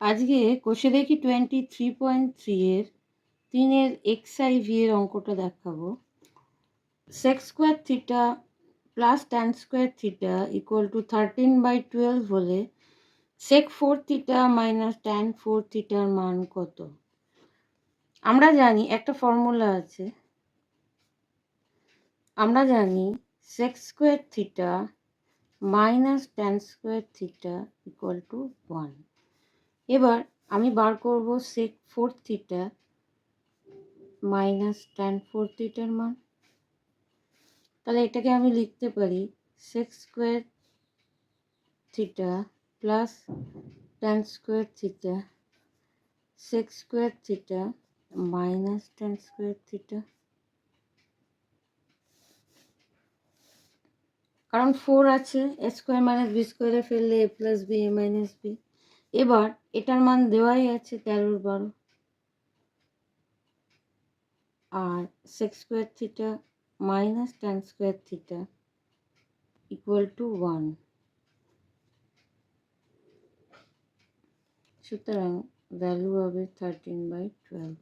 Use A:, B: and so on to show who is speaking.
A: আজকে কষে দেখি 23.3 এর 3 XIV এর অঙ্কটা দেখাবো। sec square theta plus tan square theta equal two 13/12 হলে sec 4 থিটা মাইনাস tan 4 থিটার মান কত? আমরা জানি একটা ফর্মুলা আছে, আমরা জানি sec square theta minus tan square theta equal to 1। এবার আমি বার করব sec 4 থিটা মাইনাস tan 4 থিটার মান। তাহলে এটাকে আমি লিখতে পারি sec square theta plus tan square theta sec square theta minus tan square theta, কারণ 4 আছে, a স্কোয়ার মাইনাস বি স্কোয়ারে ফেললে a plus B a minus B. এবার এটার মান দেওয়াই আছে 13/12, আর sec square theta minus tan square theta equal to 1। সুতরাং ভ্যালু হবে 13/12।